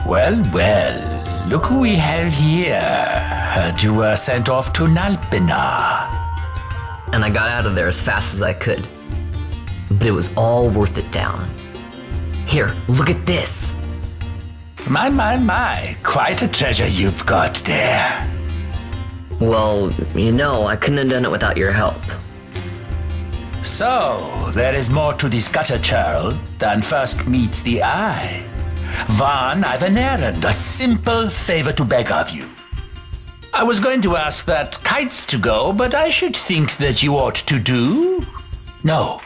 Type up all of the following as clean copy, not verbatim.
Well, well, look who we have here. Heard you were sent off to Nalpina. And I got out of there as fast as I could. But it was all worth it, Down. Here, look at this. My, quite a treasure you've got there. Well, you know, I couldn't have done it without your help. So, there is more to this gutter churl than first meets the eye. Van, I've an errand, a simple favor to beg of you. I was going to ask that kites to go, but I should think that you ought to do. No,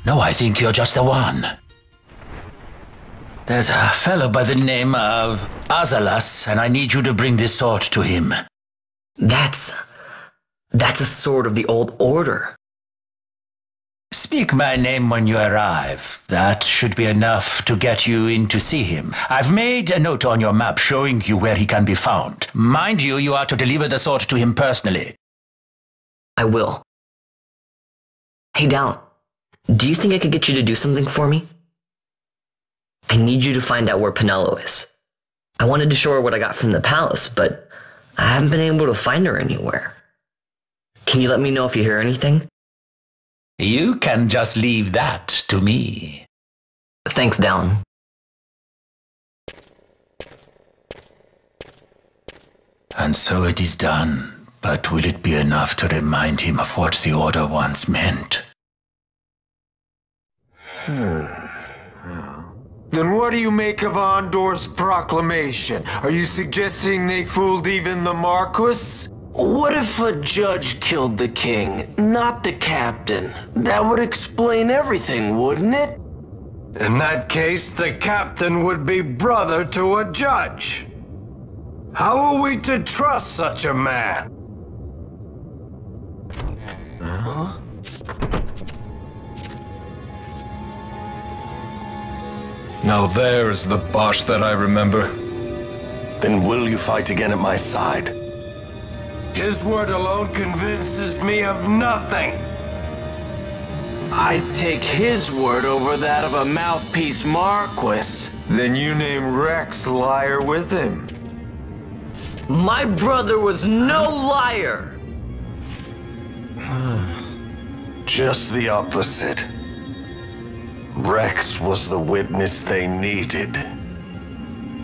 I think you're just the one. There's a fellow by the name of Azalas, and I need you to bring this sword to him. That's a sword of the old order. Speak my name when you arrive. That should be enough to get you in to see him. I've made a note on your map showing you where he can be found. Mind you, you are to deliver the sword to him personally. I will. Hey, Down, do you think I could get you to do something for me? I need you to find out where Penelo is. I wanted to show her what I got from the palace, but I haven't been able to find her anywhere. Can you let me know if you hear anything? You can just leave that to me. Thanks, Down. And so it is done, but will it be enough to remind him of what the Order once meant? Then what do you make of Andor's proclamation? Are you suggesting they fooled even the Marquis? What if a judge killed the king, not the captain? That would explain everything, wouldn't it? In that case, the captain would be brother to a judge. How are we to trust such a man? Huh? Now there is the Bosch that I remember. Then will you fight again at my side? His word alone convinces me of nothing. I'd take his word over that of a mouthpiece Marquis. Then you name Rex liar with him. My brother was no liar! Just the opposite. Rex was the witness they needed.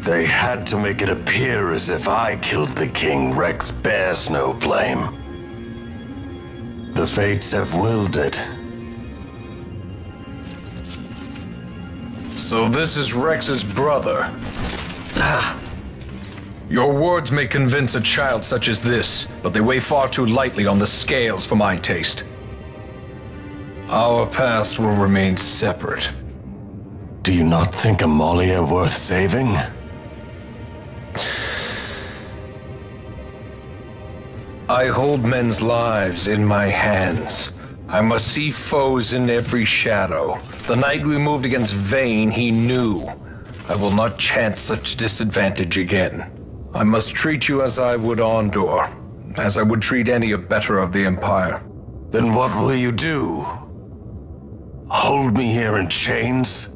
They had to make it appear as if I killed the king. Rex bears no blame. The fates have willed it. So this is Rex's brother. Your words may convince a child such as this, but they weigh far too lightly on the scales for my taste. Our past will remain separate. Do you not think Amalia worth saving? I hold men's lives in my hands. I must see foes in every shadow. The night we moved against Vayne, he knew. I will not chance such disadvantage again. I must treat you as I would Andor, as I would treat any abettor of the Empire. Then what will you do? Hold me here in chains?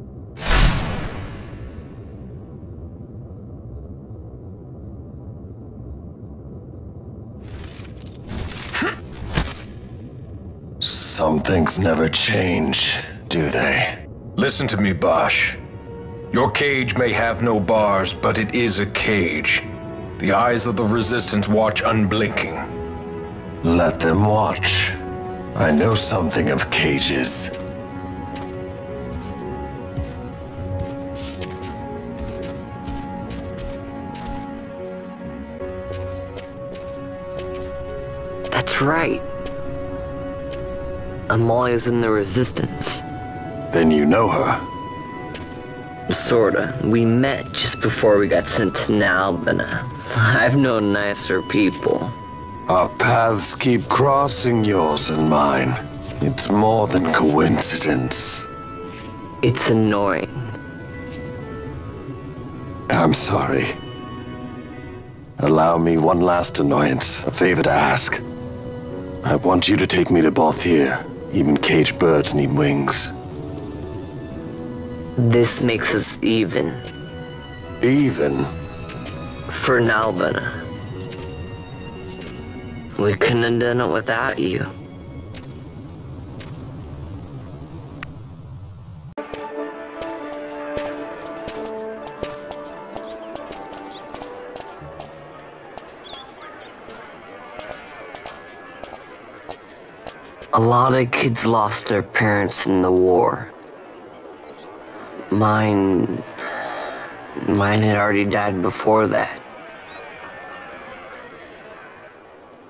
Some things never change, do they? Listen to me, Bosch. Your cage may have no bars, but it is a cage. The eyes of the Resistance watch unblinking. Let them watch. I know something of cages. That's right. Amalia's in the Resistance. Then you know her. Sorta. We met just before we got sent to Nalbina. I've known nicer people. Our paths keep crossing, yours and mine. It's more than coincidence. It's annoying. I'm sorry. Allow me one last annoyance, a favor to ask. I want you to take me to Balthier. Even caged birds need wings. This makes us even. even. For Nalbina. We couldn't have done it without you. A lot of kids lost their parents in the war. Mine had already died before that.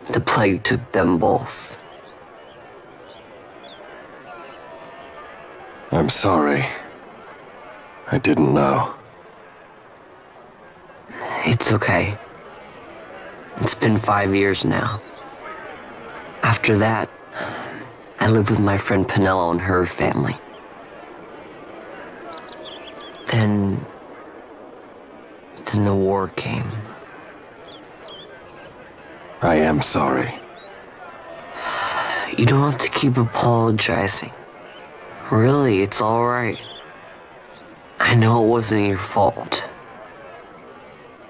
The plague took them both. I'm sorry. I didn't know. It's okay. It's been 5 years now. After that, I lived with my friend Penello and her family. Then the war came. I am sorry. You don't have to keep apologizing. Really, it's all right. I know it wasn't your fault.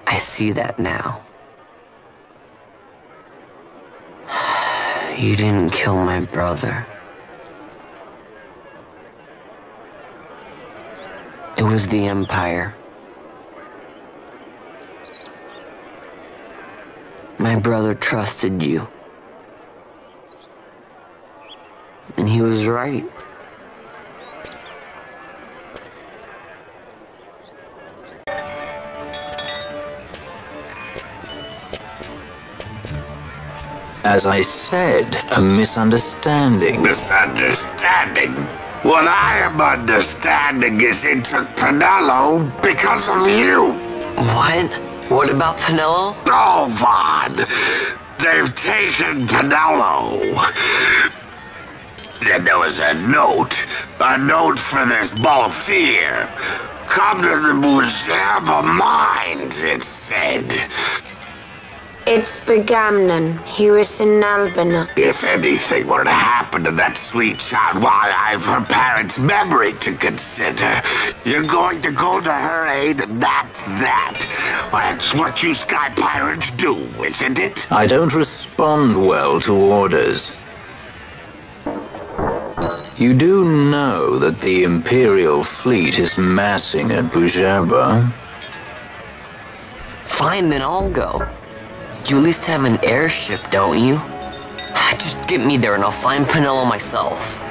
I see that now. You didn't kill my brother. It was the Empire. My brother trusted you. And he was right. As I said, a misunderstanding. Misunderstanding? What I am understanding is it took Penello because of you. What? What about Penello? Oh, Vaughn. They've taken Penello. And there was a note for this Balthier. Come to the Museum of Mines, it said. It's Begamnon. He was in Albina. If anything were to happen to that sweet child, why, I've her parents' memory to consider. You're going to go to her aid, and that's that. That's what you Sky Pirates do, isn't it? I don't respond well to orders. You do know that the Imperial fleet is massing at Bujerba? Fine, then I'll go. You at least have an airship, don't you? Just get me there and I'll find Penello myself.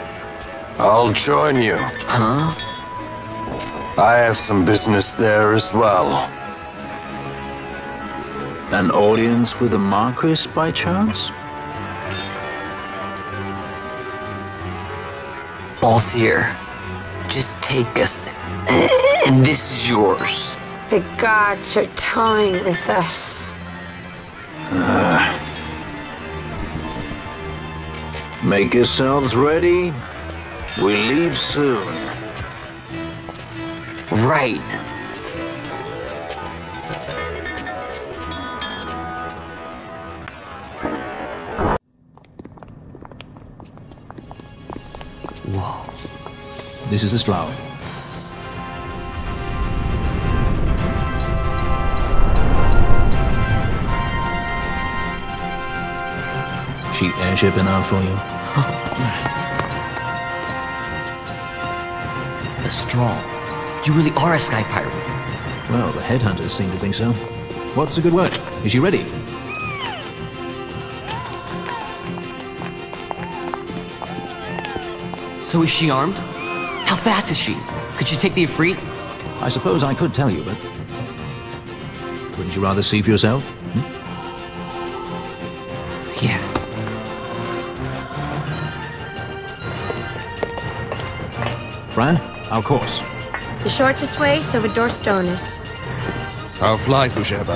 I'll join you. Huh? I have some business there as well. An audience with the Marquis by chance? Balthier, just take us, and this is yours. The gods are toying with us. Make yourselves ready. We leave soon. Right. Whoa. This is the Slough. Cheap airship enough for you? A straw. You really are a sky pirate. Well, the headhunters seem to think so. What's a good word? Is she ready? So is she armed? How fast is she? Could she take the Ifrit? I suppose I could tell you, but... wouldn't you rather see for yourself? Yeah. Fran, our course. The shortest way is over Dorstones. How flies Bujerba?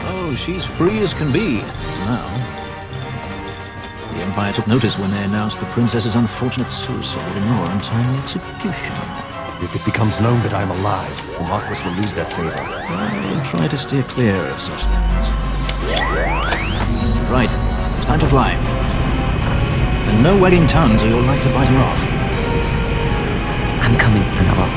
Oh, she's free as can be. Now. The Empire took notice when they announced the princess's unfortunate suicide and your untimely execution. If it becomes known that I'm alive, the Marquis will lose their favor. I'll try to steer clear of such things. Right, it's time to fly. And no wagging tongues or you'll like to bite her off. I'm coming, Penello.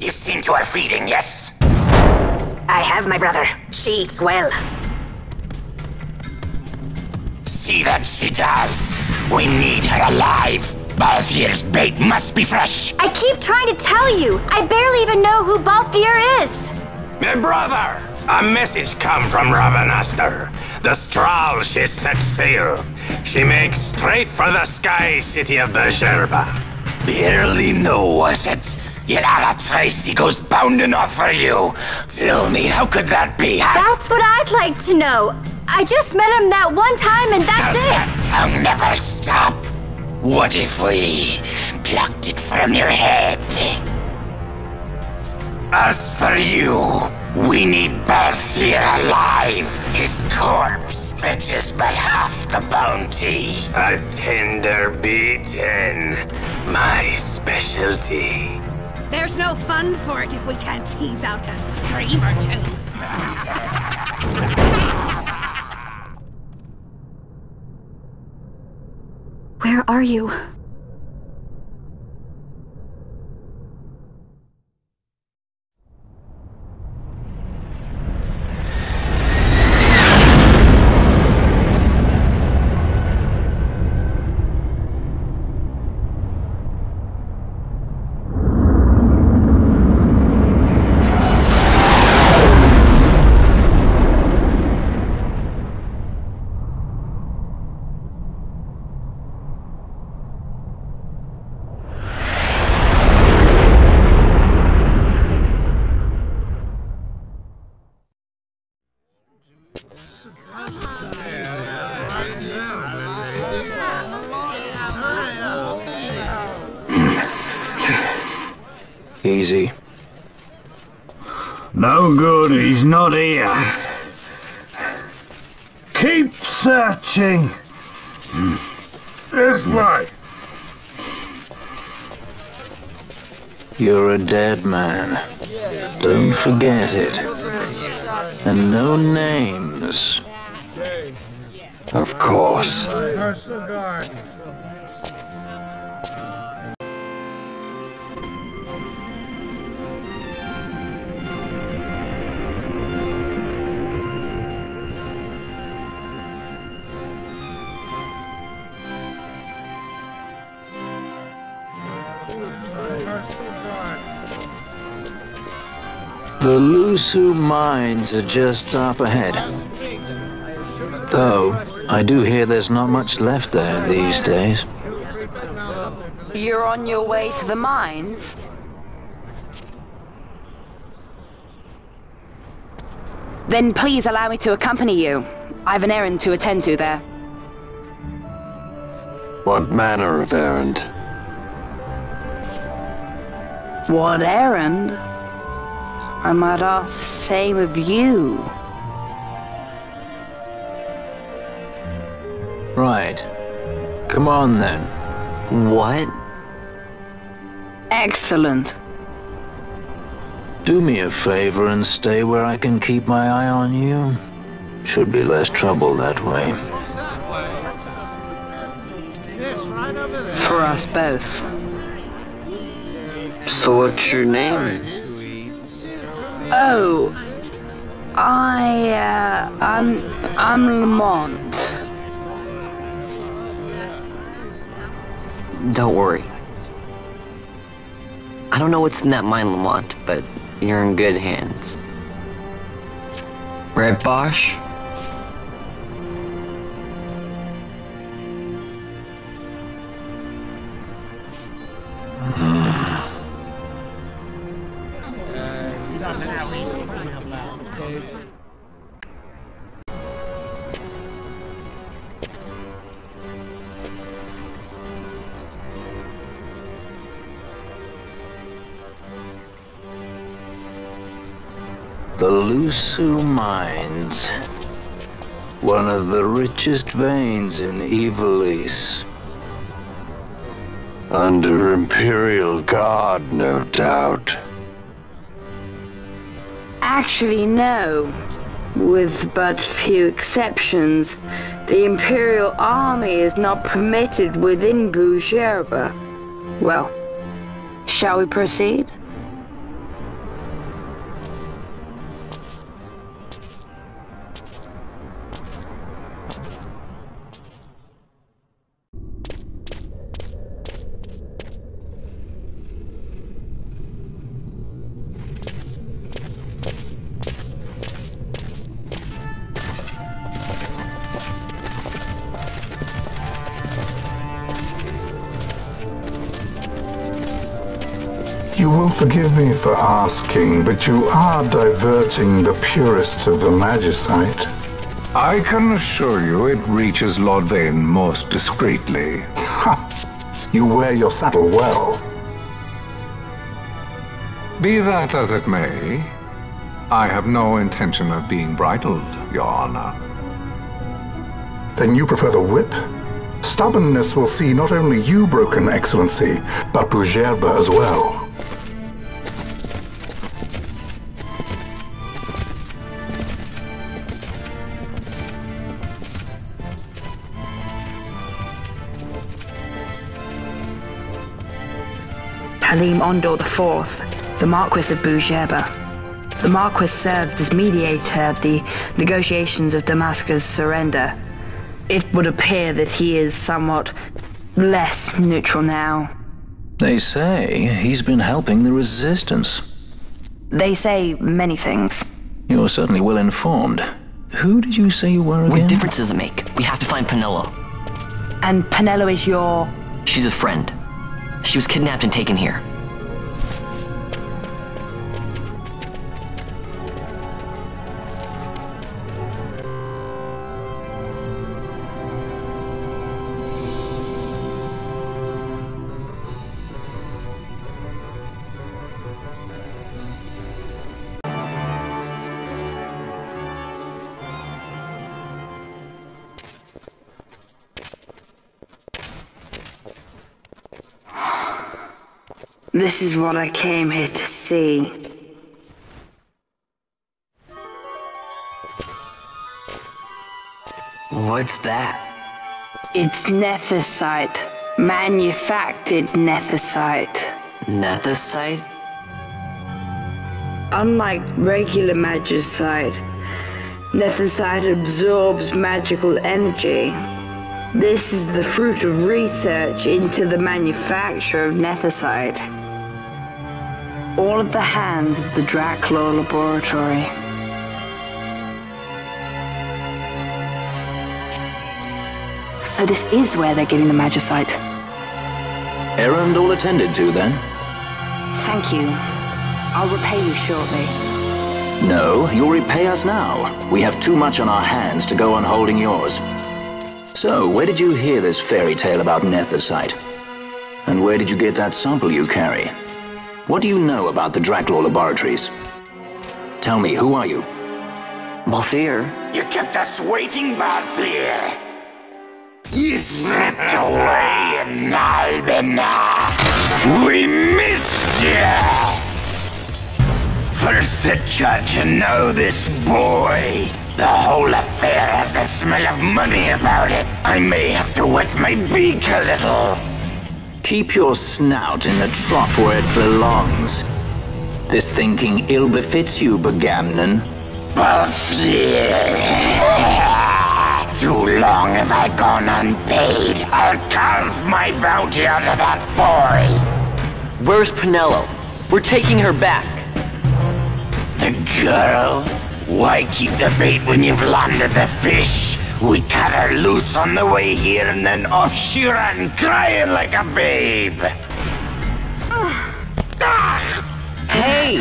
You've seen to her feeding, yes? I have, my brother. She eats well. See that she does. We need her alive. Balthier's bait must be fresh. I keep trying to tell you. I barely even know who Balthier is. My brother, a message come from Ravenaster. The Strahl she set sail. She makes straight for the sky city of Bergerba. Barely know, was it? Yet Ala Tracy goes bounding off for you. Tell me, how could that be? That's what I'd like to know. I just met him that one time and that's Does it. that tongue never stop? What if we plucked it from your head? As for you, we need Balthier alive. His corpse fetches but half the bounty. A tender beaten. My specialty. There's no fun for it if we can't tease out a scream or two. Where are you? Easy. No good, he's not here. Keep searching. This way. You're a dead man. Don't forget it. And no names. Of course. The Lusu mines are just up ahead. Though, I do hear there's not much left there these days. You're on your way to the mines? Then please allow me to accompany you. I've an errand to attend to there. What manner of errand? What errand? I might ask the same of you. Right. Come on then. What? Excellent. Do me a favor and stay where I can keep my eye on you. Should be less trouble that way. For us both. So what's your name? Oh, I'm Lamont. Don't worry. I don't know what's in that mine, Lamont, but you're in good hands. Right, Bosch? The Lusu mines. One of the richest veins in Ivalice. Under Imperial Guard, no doubt. Actually, no. With but few exceptions, the Imperial Army is not permitted within Bergerba. Well, shall we proceed? will forgive me for asking, but you are diverting the purest of the Magicite. I can assure you it reaches Lord Vane most discreetly. Ha! You wear your saddle well. Be that as it may, I have no intention of being bridled, Your Honor. Then you prefer the whip? Stubbornness will see not only you broken, Excellency, but Bougerbe as well. Halim Ondor IV, the Marquis of Bougerbe. The Marquis served as mediator at the negotiations of Damascus' surrender. It would appear that he is somewhat less neutral now. They say he's been helping the resistance. They say many things. You're certainly well informed. Who did you say you were again? What difference does it make? We have to find Penelo. And Penelo is your... She's a friend. She was kidnapped and taken here. This is what I came here to see. What's that? It's nethicite. Manufactured nethicite. Nethicite? Unlike regular magicite, nethicite absorbs magical energy. This is the fruit of research into the manufacture of nethicite. All at the hands of the Draculaur Laboratory. So this is where they're getting the magicite. Errand all attended to, then? Thank you. I'll repay you shortly. No, you'll repay us now. We have too much on our hands to go on holding yours. So, where did you hear this fairy tale about nethicite? And where did you get that sample you carry? What do you know about the Draculaur Laboratories? Tell me, who are you? Balthier. You kept us waiting, Balthier. You slipped away in Albina. We missed you. First the judge and now this boy. The whole affair has the smell of money about it. I may have to wet my beak a little. Keep your snout in the trough where it belongs. This thinking ill befits you, Begamnon. Balthier. Too long have I gone unpaid. I'll carve my bounty out of that boy. Where's Penelo? We're taking her back. The girl? Why keep the bait when you've landed the fish? We cut her loose on the way here and then off she ran crying like a babe. Hey!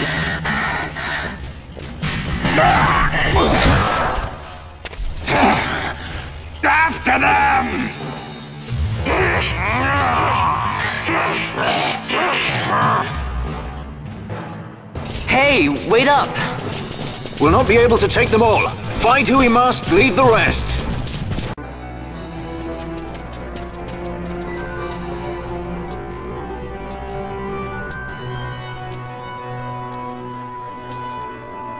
After them! Hey, wait up! We'll not be able to take them all. Fight who we must, leave the rest.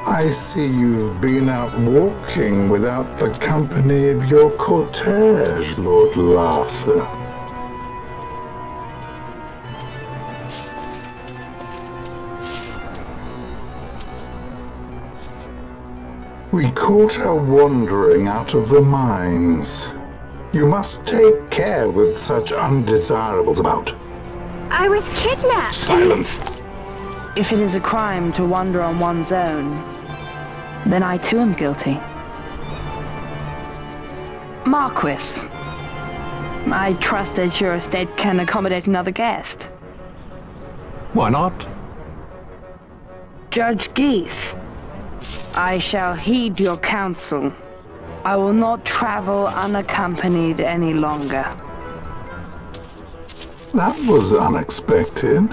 I see you've been out walking without the company of your cortege, Lord Larsa. We caught her wandering out of the mines. You must take care with such undesirables about. I was kidnapped. Silence. If it is a crime to wander on one's own, then I too am guilty. Marquis, I trust that your estate can accommodate another guest. Why not? Judge Geese. I shall heed your counsel. I will not travel unaccompanied any longer. That was unexpected.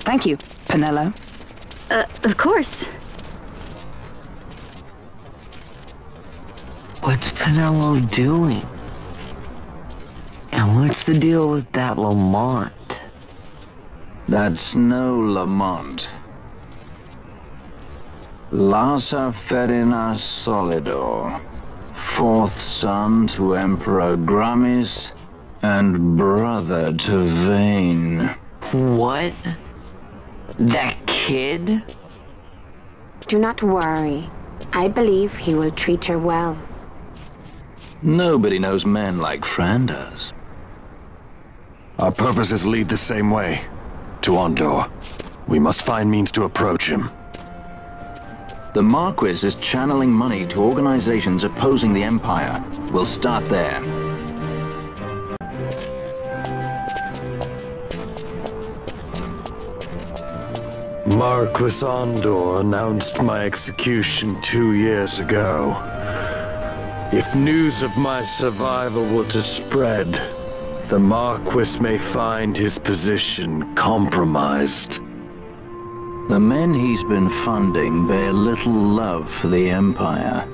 Thank you, Penelo. Of course. What's Penelo doing? And what's the deal with that Lamont? That's no Lamont. Larsa Ferina Solidor, fourth son to Emperor Gramis and brother to Vane. What? That kid? Do not worry. I believe he will treat her well. Nobody knows men like Fran does. Our purposes lead the same way. To Ondor. We must find means to approach him. The Marquis is channeling money to organizations opposing the Empire. We'll start there. Marquis Ondor announced my execution 2 years ago. If news of my survival were to spread, the Marquis may find his position compromised. The men he's been funding bear little love for the Empire.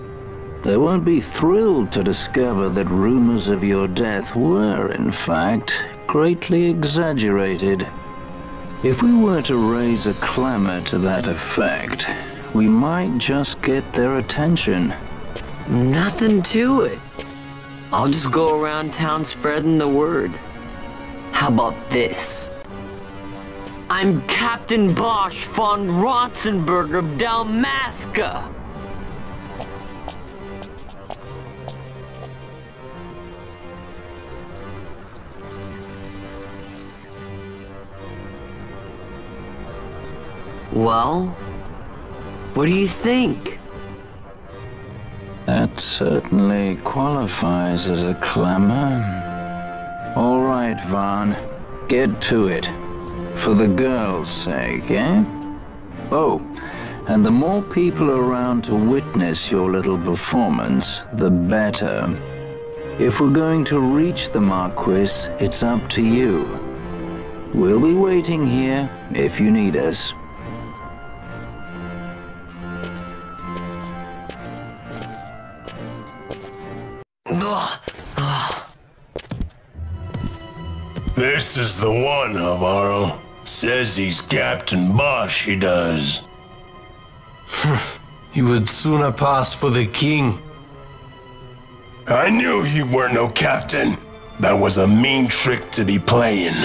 They won't be thrilled to discover that rumors of your death were, in fact, greatly exaggerated. If we were to raise a clamor to that effect, we might just get their attention. Nothing to it. I'll just go around town spreading the word. How about this? I'm Captain Bosch von Rotzenberg of Dalmasca. Well, what do you think? That certainly qualifies as a clamor. All right, Vaughn. Get to it. For the girl's sake, eh? Oh, and the more people around to witness your little performance, the better. If we're going to reach the Marquis, it's up to you. We'll be waiting here if you need us. This is the one, Havaro. Says he's Captain Bosch, he does. He would sooner pass for the king. I knew he weren't no captain. That was a mean trick to be playing.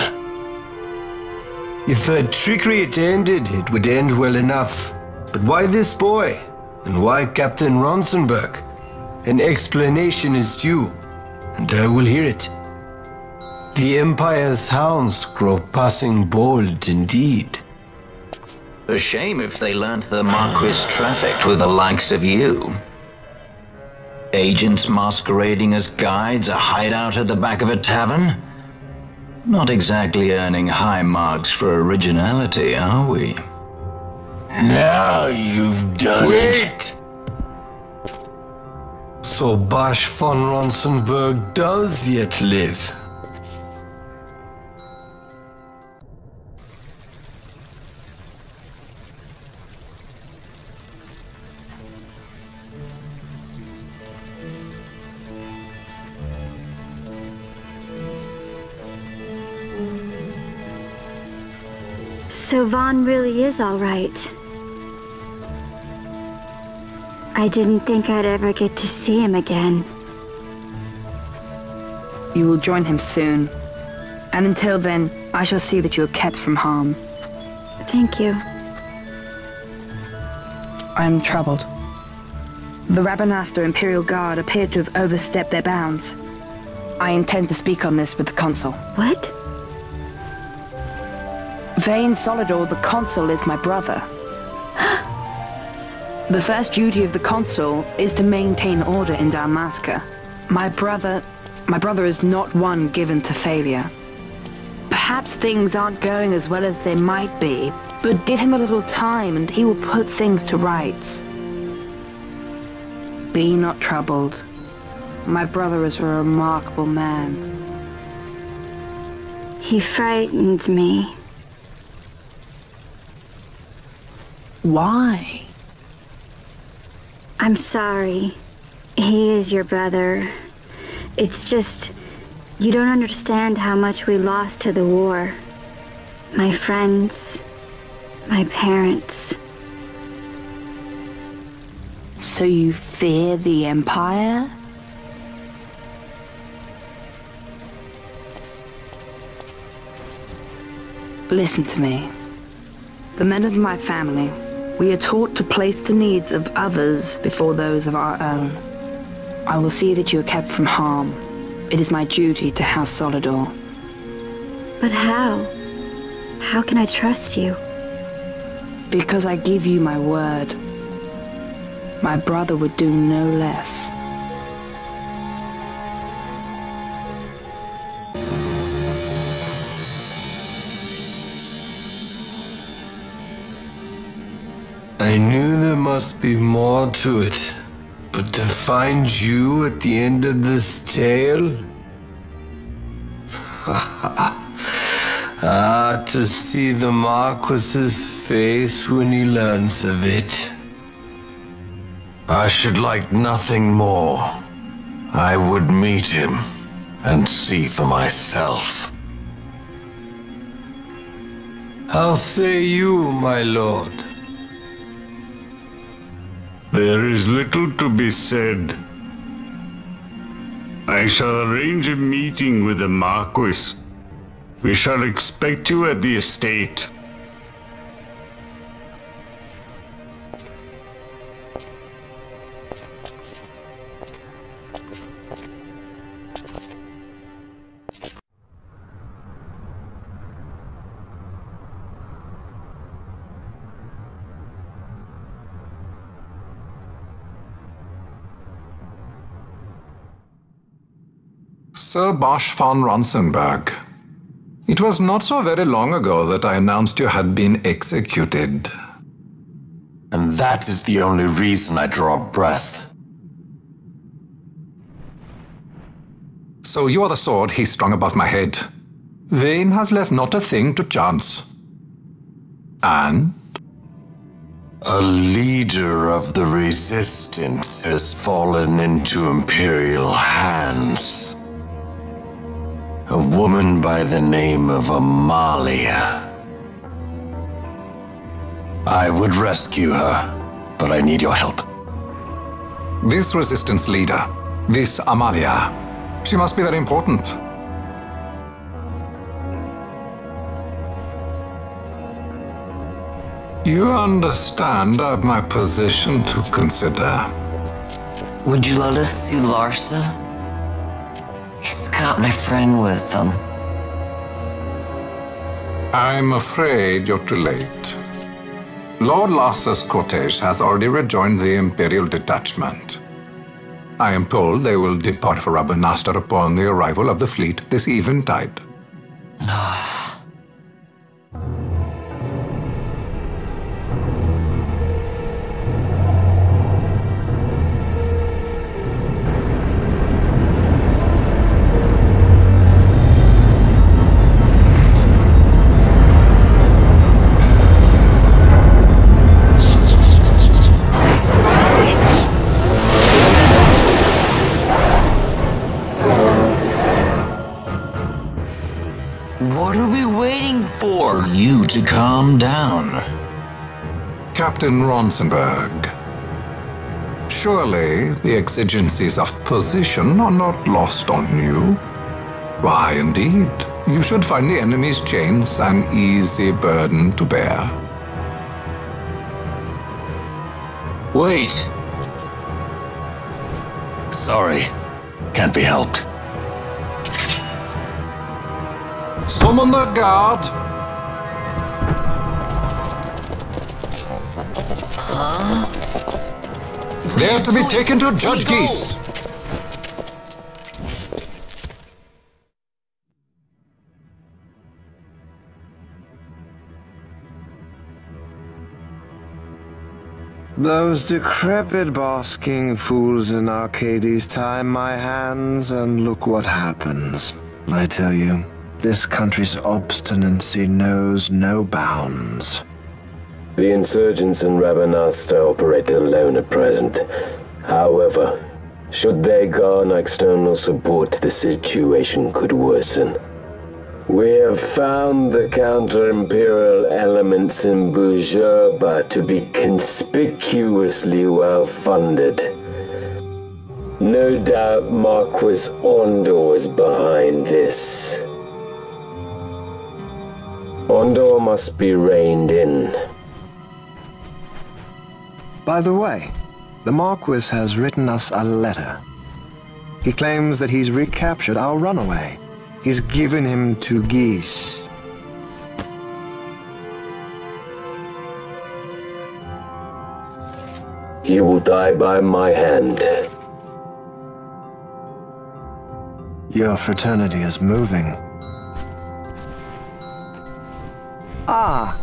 If a trickery had ended, it would end well enough. But why this boy? And why Captain Ronsenberg? An explanation is due, and I will hear it. The Empire's hounds grow passing bold indeed. A shame if they learnt the Marquis trafficked with the likes of you. Agents masquerading as guides, a hideout at the back of a tavern? Not exactly earning high marks for originality, are we? Now you've done it. So Bosch von Ronsenberg does yet live. So Vaughn really is all right. I didn't think I'd ever get to see him again. You will join him soon. And until then, I shall see that you are kept from harm. Thank you. I am troubled. The Rabanastre Imperial Guard appear to have overstepped their bounds. I intend to speak on this with the Consul. What? Vane Solidor, the Consul, is my brother. The first duty of the Consul is to maintain order in Dalmasca. My brother is not one given to failure. Perhaps things aren't going as well as they might be, But give him a little time and he will put things to rights. Be not troubled. My brother is a remarkable man. He frightens me. Why? I'm sorry. He is your brother. It's just, you don't understand how much we lost to the war. My friends, my parents. So you fear the Empire? Listen to me. The men of my family, we are taught to place the needs of others before those of our own. I will see that you are kept from harm. It is my duty to House Solidor. But how? How can I trust you? Because I give you my word. My brother would do no less. I knew there must be more to it, but to find you at the end of this tale? To see the Marquis's face when he learns of it. I should like nothing more. I would meet him and see for myself. How say you, my lord? There is little to be said. I shall arrange a meeting with the Marquis. We shall expect you at the estate. Sir Bosch von Ronsenberg. It was not so very long ago that I announced you had been executed. And that is the only reason I draw breath. So you are the sword he strung above my head. Vane has left not a thing to chance. And? A leader of the resistance has fallen into Imperial hands. A woman by the name of Amalia. I would rescue her, but I need your help. This resistance leader, this Amalia, she must be very important. You understand my position to consider. Would you let us see Larsa? He's got my friend with him. I'm afraid you're too late. Lord Larsa's cortege has already rejoined the Imperial detachment. I am told they will depart for Rabanastre upon the arrival of the fleet this eventide. What are we waiting for? You to calm down. Captain Ronsenberg. Surely the exigencies of position are not lost on you. Why, indeed, you should find the enemy's chains an easy burden to bear. Wait. Sorry. Can't be helped. Summon the guard! Huh? They are to be taken to Judge Geese. Those decrepit basking fools in Arcades tie my hands, and look what happens. I tell you, this country's obstinacy knows no bounds. The insurgents in Rabanasta operate alone at present. However, should they garner external support, the situation could worsen. We have found the counter-imperial elements in Bujerba to be conspicuously well-funded. No doubt Marquis Ondor is behind this. Ondor must be reined in. By the way, the Marquis has written us a letter. He claims that he's recaptured our runaway. He's given him to Geese. He will die by my hand. Your fraternity is moving. Ah!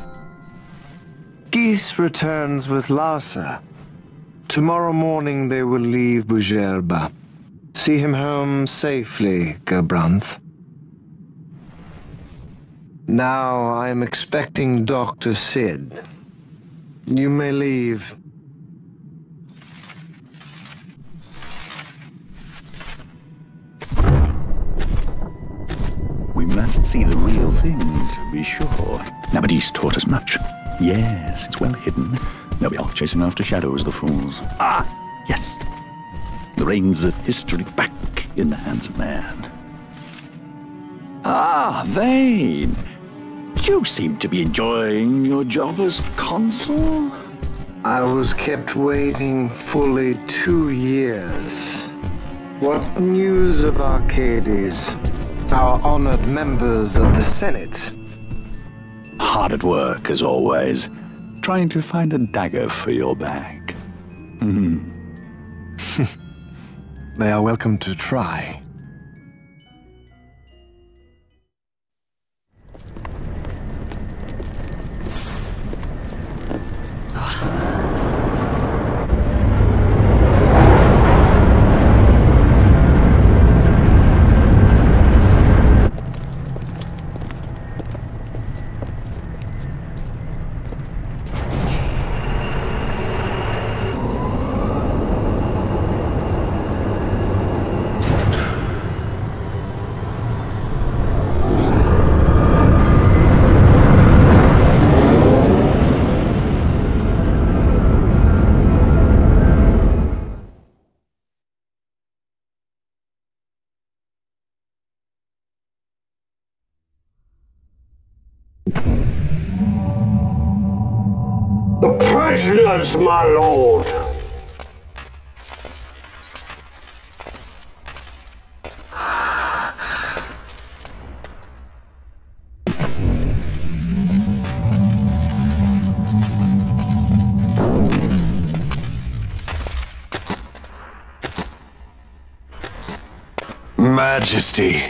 Geese returns with Larsa. Tomorrow morning they will leave Bujerba. See him home safely, Gerbranth. Now I'm expecting Dr. Sid. You may leave. We must see the real thing, to be sure. Nabadis taught us much. Yes, it's well hidden. They'll be off chasing after shadows, the fools. Ah, yes. The reins of history back in the hands of man. Ah, Vane. You seem to be enjoying your job as consul. I was kept waiting fully 2 years. What news of Arcades? Our honored members of the Senate. Hard at work, as always. Trying to find a dagger for your back. They are welcome to try. The prisoners, my lord! Majesty.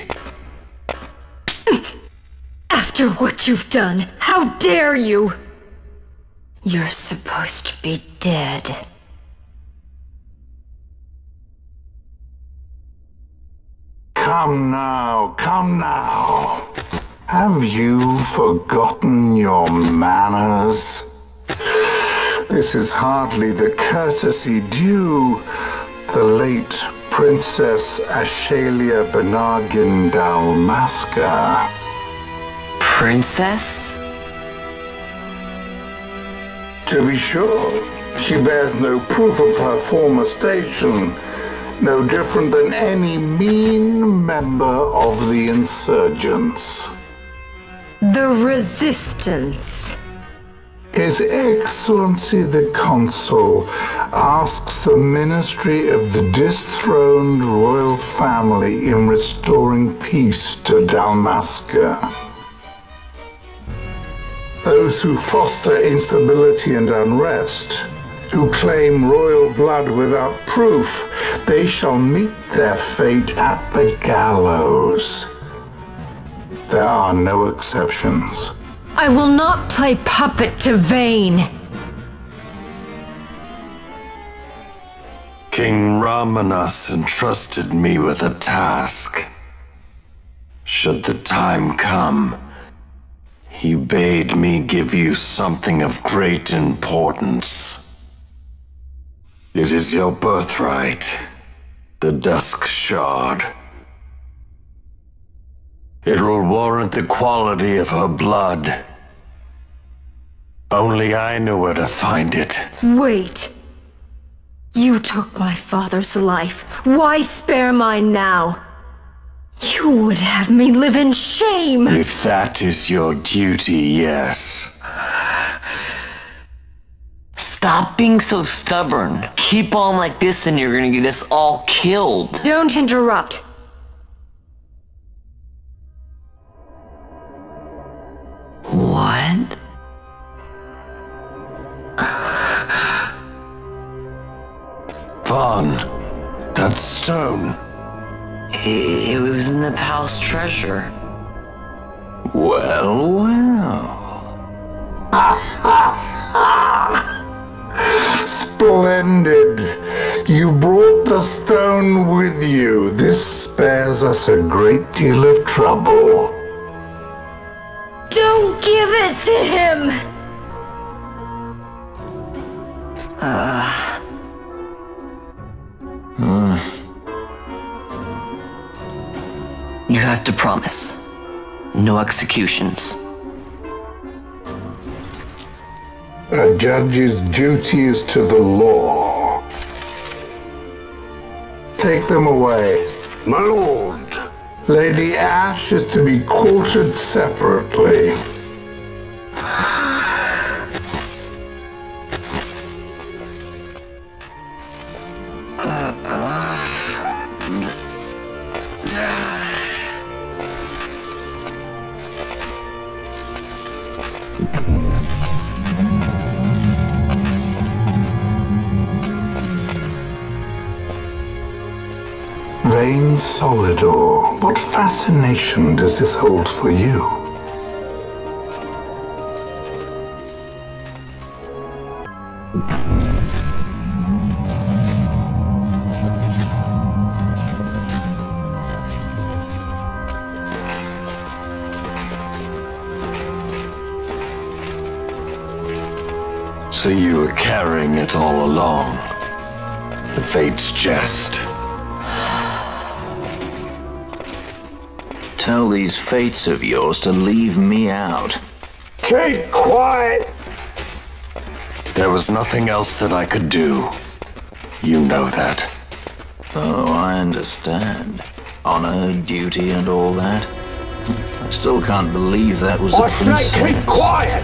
After what you've done, how dare you? You're supposed to be dead. Come now, come now. Have you forgotten your manners? This is hardly the courtesy due the late Princess Ashalia Benargin Dalmasca. Princess? To be sure, she bears no proof of her former station, no different than any mean member of the insurgents. The Resistance. His Excellency the Consul asks the Ministry of the dethroned royal family in restoring peace to Dalmasca. Those who foster instability and unrest, who claim royal blood without proof, they shall meet their fate at the gallows. There are no exceptions. I will not play puppet to Vane. King Ramanas entrusted me with a task. Should the time come, he bade me give you something of great importance. It is your birthright, the Dusk Shard. It will warrant the quality of her blood. Only I know where to find it. Wait. You took my father's life. Why spare mine now? You would have me live in shame! If that is your duty, yes. Stop being so stubborn. Keep on like this and you're gonna get us all killed. Don't interrupt. What? Vaughn, that stone. It was in the palace treasure. Well, well. Splendid. You brought the stone with you. This spares us a great deal of trouble. Don't give it to him! You have to promise. No executions. A judge's duty is to the law. Take them away. My lord. Lady Ash is to be quartered separately. Vain Solidor, what fascination does this hold for you? So you were carrying it all along. The Fate's jest. Tell these fates of yours to leave me out. Keep quiet! There was nothing else that I could do. You know that. Oh, I understand. Honor, duty, and all that. I still can't believe that was a princess. I say keep quiet!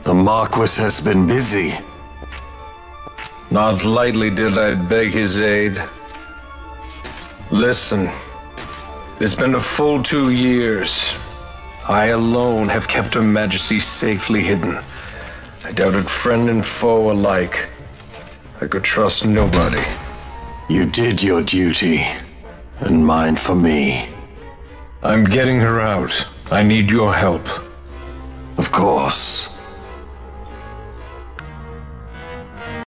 The Marquis has been busy. Not lightly did I beg his aid. Listen, it's been a full 2 years. I alone have kept Her Majesty safely hidden. I doubted friend and foe alike. I could trust nobody. You did your duty, and mine for me. I'm getting her out. I need your help. Of course.